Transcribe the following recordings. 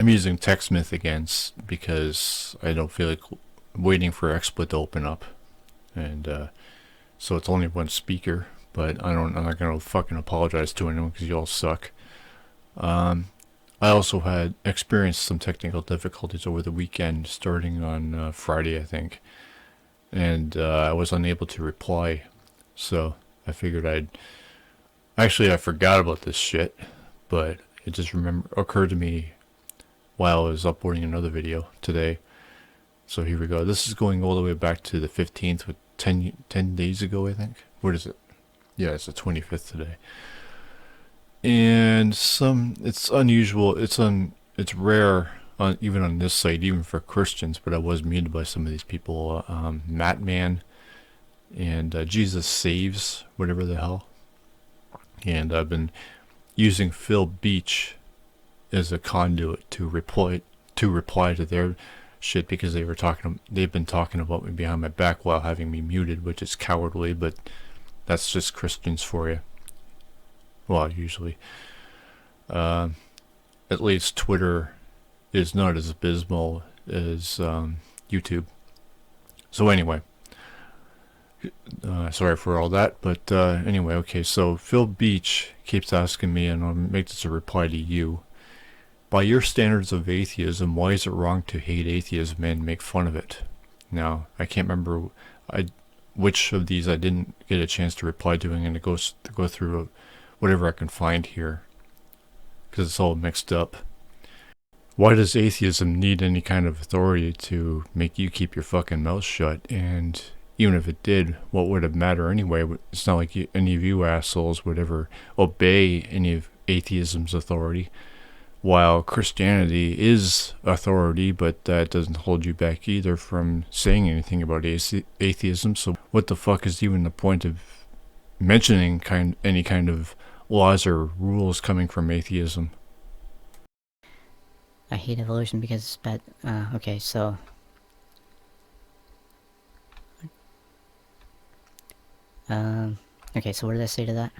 I'm using TechSmith again because I don't feel like waiting for XSplit to open up, and so it's only one speaker. But I'm not gonna fucking apologize to anyone because you all suck. Um, I also had experienced some technical difficulties over the weekend, starting on Friday, I think, and I was unable to reply. So I figured I'd actually I forgot about this shit, but it just occurred to me while I was uploading another video today. So here we go. This is going all the way back to the 15th, with 10 days ago, I think. What is it? Yeah, it's the 25th today. And it's unusual. It's rare even on this site, even for Christians. But I was muted by some of these people. Matt Man and Jesus Saves, whatever the hell. And I've been using Phil Beach as a conduit to reply to their shit because they've been talking about me behind my back while having me muted, which is cowardly, but that's just Christians for you. Well, usually. At least Twitter is not as abysmal as YouTube. So anyway, sorry for all that, but anyway, okay, so Phil Beach keeps asking me, and I'll make this a reply to you. By your standards of atheism, why is it wrong to hate atheism and make fun of it? Now, I can't remember which of these I didn't get a chance to reply to. I'm going to go through whatever I can find here, because it's all mixed up. Why does atheism need any kind of authority to make you keep your fucking mouth shut? And even if it did, what would it matter anyway? It's not like any of you assholes would ever obey any of atheism's authority, while Christianity is authority, but that doesn't hold you back either from saying anything about atheism. So what the fuck is even the point of mentioning any kind of laws or rules coming from atheism? I hate evolution because it's bad. Okay, so... okay, so what did I say to that?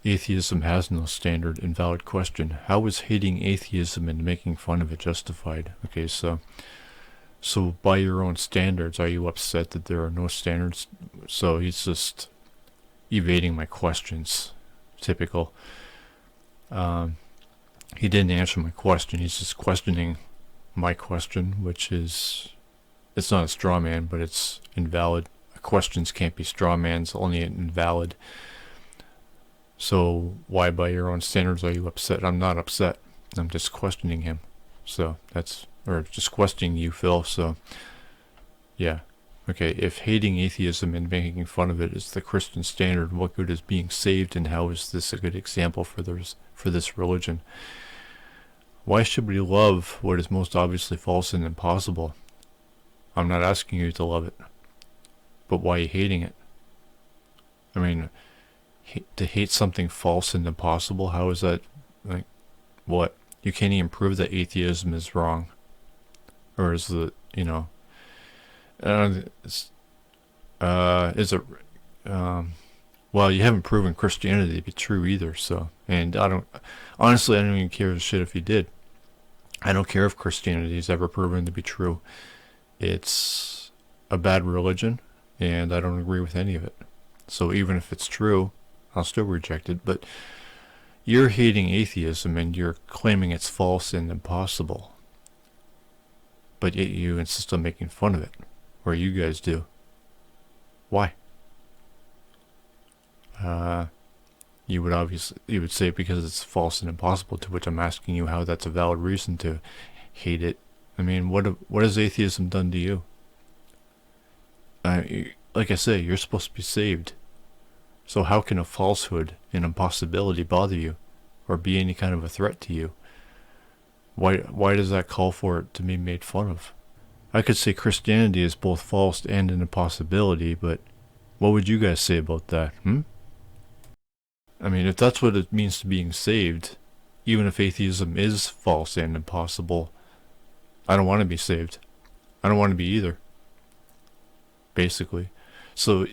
Atheism has no standard. Invalid question. How is hating atheism and making fun of it justified? Okay, so by your own standards, are you upset that there are no standards? So he's just evading my questions. Typical. He didn't answer my question. He's just questioning my question, which is, it's not a straw man, but it's invalid. Questions can't be straw mans, only invalid. So why by your own standards are you upset? I'm not upset. I'm just questioning him. So or just questioning you, Phil. So yeah. Okay, if hating atheism and making fun of it is the Christian standard, what good is being saved, and how is this a good example for this religion? Why should we love what is most obviously false and impossible? I'm not asking you to love it, but why are you hating it? I mean, to hate something false and impossible, how is that, like, what? You can't even prove that atheism is wrong. Or is the, is it, well, you haven't proven Christianity to be true either, so, and honestly, I don't even care a shit if you did. I don't care if Christianity is ever proven to be true. It's a bad religion, and I don't agree with any of it. So even if it's true, I'll still reject it. But you're hating atheism and you're claiming it's false and impossible, but yet you insist on making fun of it, or you guys do. Why? You would say because it's false and impossible, to which I'm asking you how that's a valid reason to hate it. I mean, what has atheism done to you? Like I say, you're supposed to be saved. So how can a falsehood and impossibility bother you, or be any kind of a threat to you? Why does that call for it to be made fun of? I could say Christianity is both false and an impossibility, but what would you guys say about that, I mean, if that's what it means to being saved, even if atheism is false and impossible, I don't want to be saved. I don't want to be either. Basically. So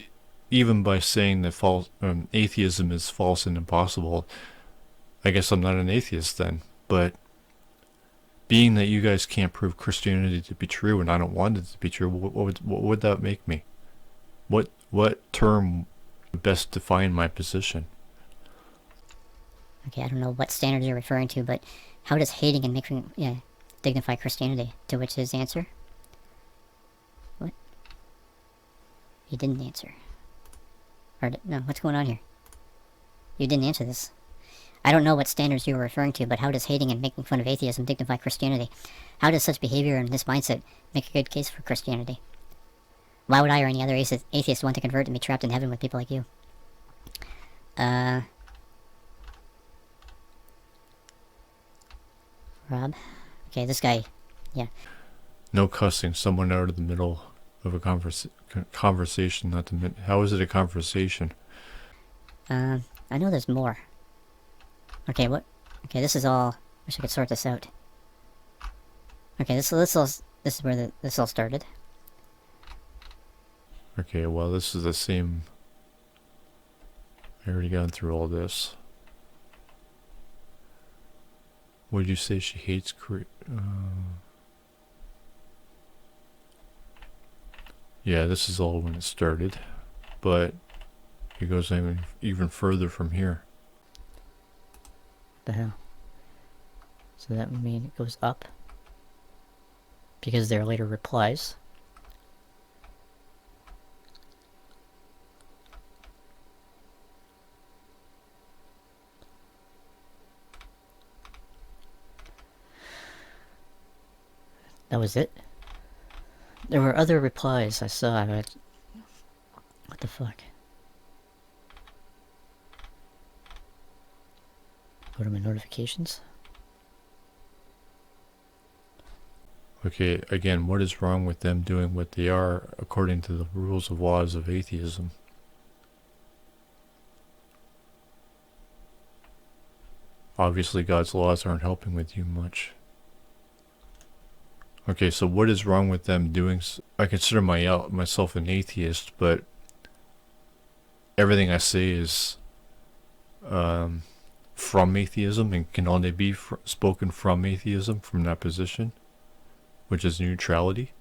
even by saying that atheism is false and impossible, I guess I'm not an atheist then. But being that you guys can't prove Christianity to be true, and I don't want it to be true, what would that make me? What term would best define my position? Okay, I don't know what standards you're referring to, but how does hating and making dignify Christianity? To which his answer? What? He didn't answer. No, what's going on here? You didn't answer this. I don't know what standards you were referring to, but how does hating and making fun of atheism dignify Christianity? How does such behavior and this mindset make a good case for Christianity? Why would I or any other atheist want to convert and be trapped in heaven with people like you? Rob? Okay, this guy, yeah. No cussing someone out of the middle of a conversation, not the how is it a conversation? I know there's more. Okay, what? Okay, this is all. Wish I could sort this out. Okay, this is where this all started. Okay, well, this is the same. I already gone through all this. What did you say? She hates yeah, this is all when it started, but it goes even further from here. The hell? So that would mean it goes up? Because there are later replies. That was it? There were other replies I saw, but... What the fuck? Go to my notifications. Okay, again, what is wrong with them doing what they are according to the rules of laws of atheism? Obviously, God's laws aren't helping with you much. Okay, so what is wrong with them doing? I consider myself an atheist, but everything I say is from atheism and can only be spoken from atheism, from that position, which is neutrality.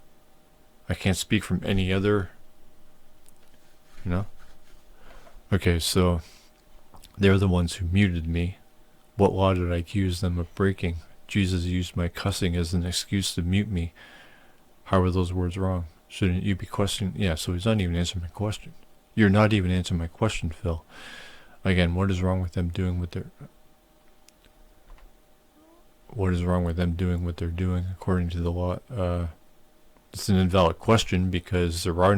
I can't speak from any other, you know? Okay, so they're the ones who muted me. What law did I accuse them of breaking? Jesus used my cussing as an excuse to mute me. How are those words wrong? Shouldn't you be questioning? Yeah, so he's not even answering my question. You're not even answering my question, Phil. Again, what is wrong with them doing what they're... What is wrong with them doing what they're doing according to the law? It's an invalid question because there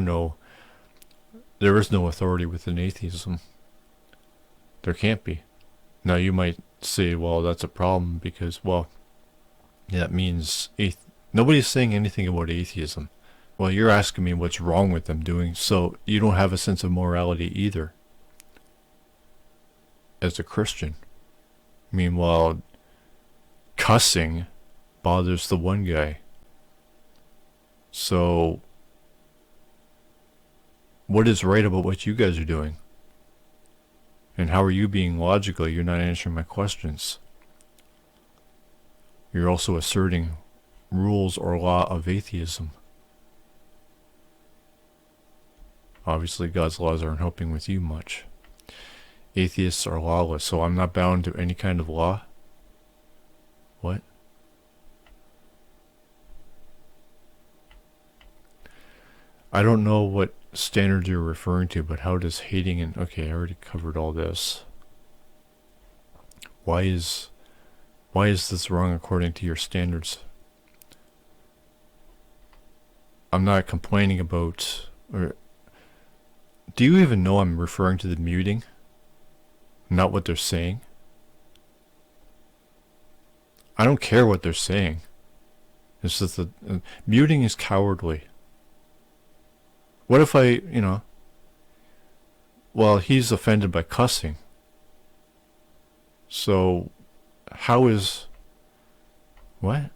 is no authority within atheism. There can't be. Now you might say, well, that's a problem because, well, yeah, that means nobody's saying anything about atheism. Well, you're asking me what's wrong with them doing, so you don't have a sense of morality either as a Christian. Meanwhile, cussing bothers the one guy. So, what is right about what you guys are doing? And how are you being logical? You're not answering my questions. You're also asserting rules or law of atheism. Obviously, God's laws aren't helping with you much. Atheists are lawless, so I'm not bound to any kind of law? What? I don't know what standards you're referring to, but how does hating and... Okay, I already covered all this. Why is this wrong according to your standards? I'm not complaining about... Do you even know I'm referring to the muting? Not what they're saying? I don't care what they're saying. It's just that muting is cowardly. What if I, well, he's offended by cussing. So, how is... What?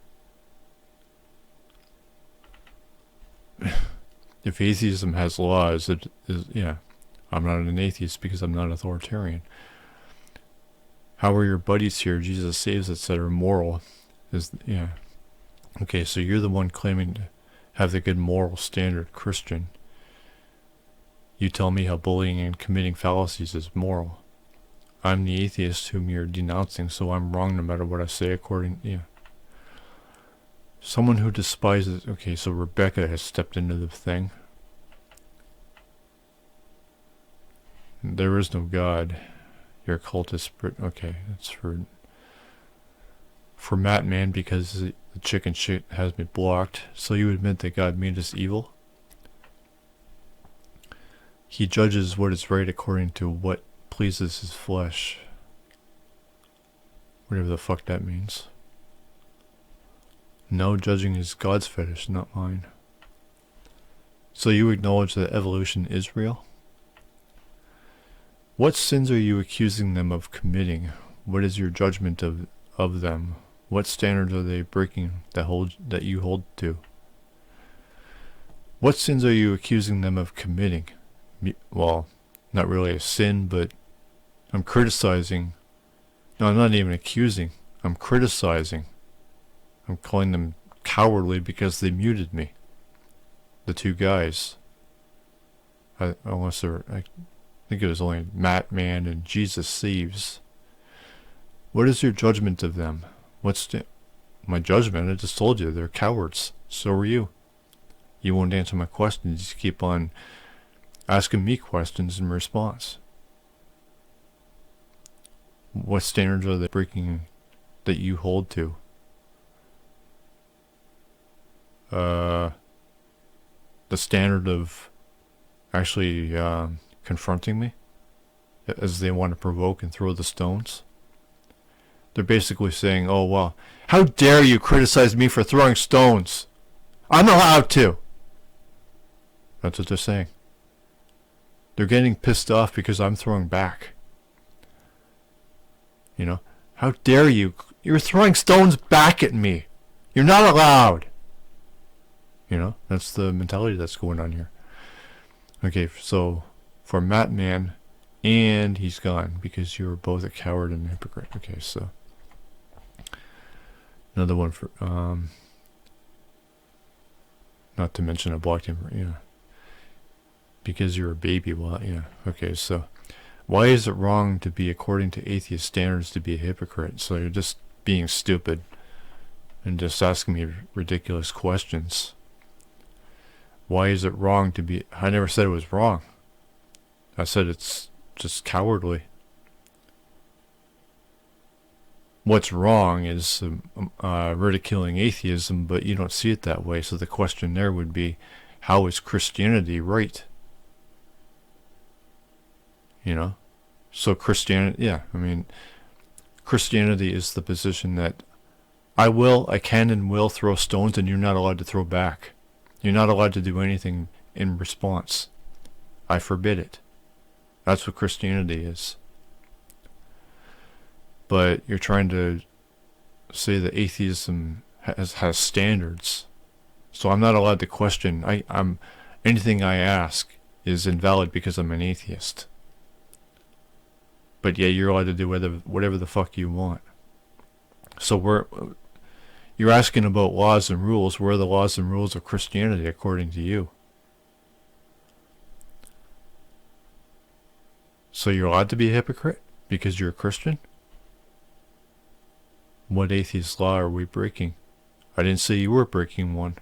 If atheism has laws, yeah, I'm not an atheist because I'm not authoritarian. How are your buddies here? Jesus saves us that are moral. Yeah. Okay, so you're the one claiming to have the good moral standard Christian. You tell me how bullying and committing fallacies is moral. I'm the atheist whom you're denouncing, so I'm wrong no matter what I say yeah. Someone who despises... Okay, so Rebecca has stepped into the thing. There is no God. You're a cultist. Okay, that's for Matt Man, because the chicken shit has me blocked. So you admit that God made us evil? He judges what is right according to what pleases his flesh. Whatever the fuck that means. No, judging is God's fetish, not mine. So you acknowledge that evolution is real? What sins are you accusing them of committing? What is your judgment of them? What standards are they breaking that you hold to? What sins are you accusing them of committing? Well, not really a sin, but I'm criticizing. No, I'm not even accusing. I'm criticizing. I'm calling them cowardly because they muted me. The two guys. I think it was only Matt Man and Jesus Saves. What is your judgment of them? My judgment? I just told you, they're cowards. So are you. You won't answer my questions. You just keep on asking me questions in response. What standards are they breaking that you hold to? The standard of actually confronting me as they want to provoke and throw the stones. They're basically saying, oh, well, how dare you criticize me for throwing stones? I'm allowed to. That's what they're saying. They're getting pissed off because I'm throwing back. You know, how dare you? You're throwing stones back at me. You're not allowed. You know, that's the mentality that's going on here. Okay, so for Matt Man, and he's gone because you were both a coward and a hypocrite. Okay, so another one for not to mention I blocked him. Yeah, because you're a baby. Well, yeah. Okay, so why is it wrong to be, according to atheist standards, to be a hypocrite? So you're just being stupid and just asking me ridiculous questions. Why is it wrong to be... I never said it was wrong. I said it's just cowardly. What's wrong is ridiculing atheism, but you don't see it that way. So the question there would be, how is Christianity right? You know? So Christianity... Yeah, I mean... Christianity is the position that I can and will throw stones and you're not allowed to throw back. You're not allowed to do anything in response. I forbid it. That's what Christianity is. But you're trying to say that atheism has standards. So I'm not allowed to question. Anything I ask is invalid because I'm an atheist. But yeah, you're allowed to do whatever the fuck you want. So you're asking about laws and rules. Where are the laws and rules of Christianity according to you? So you're allowed to be a hypocrite because you're a Christian? What atheist law are we breaking? I didn't say you were breaking one.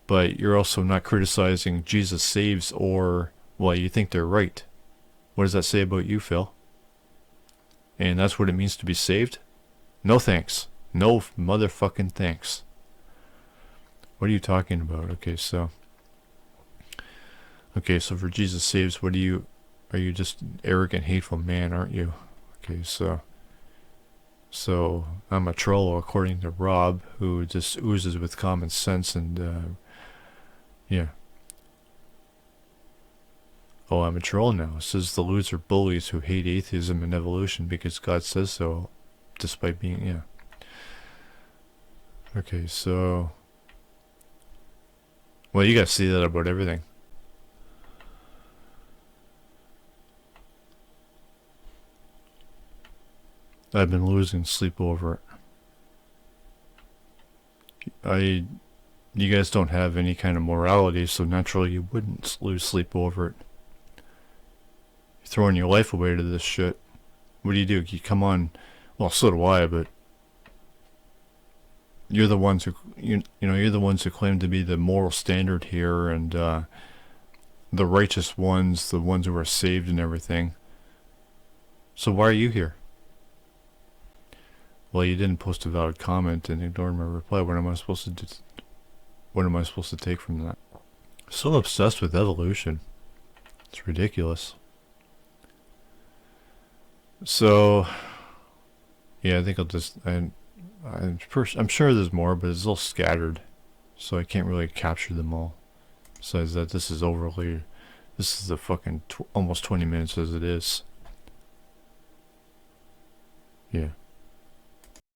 But you're also not criticizing Jesus Saves or, well, you think they're right. What does that say about you, Phil? And that's what it means to be saved? No thanks. No motherfucking thanks. What are you talking about? Okay, so for Jesus Saves, are you just an arrogant, hateful man, aren't you? Okay, so I'm a troll according to Rob, who just oozes with common sense and, yeah. Oh, I'm a troll now. It says the loser bullies who hate atheism and evolution because God says so, despite being, yeah. Okay, so... Well, you gotta see that about everything. I've been losing sleep over it. You guys don't have any kind of morality, so naturally you wouldn't lose sleep over it. You're throwing your life away to this shit. What do? You come on. Well, so do I, but you're the ones who you're the ones who claim to be the moral standard here, and the righteous ones, the ones who are saved and everything. So why are you here? Well, you didn't post a valid comment and ignored my reply. What am I supposed to do? What am I supposed to take from that? So obsessed with evolution. It's ridiculous. So, yeah, I think I'll just... I'm sure there's more, but it's all scattered. So I can't really capture them all. Besides that, this is a fucking almost 20 minutes as it is.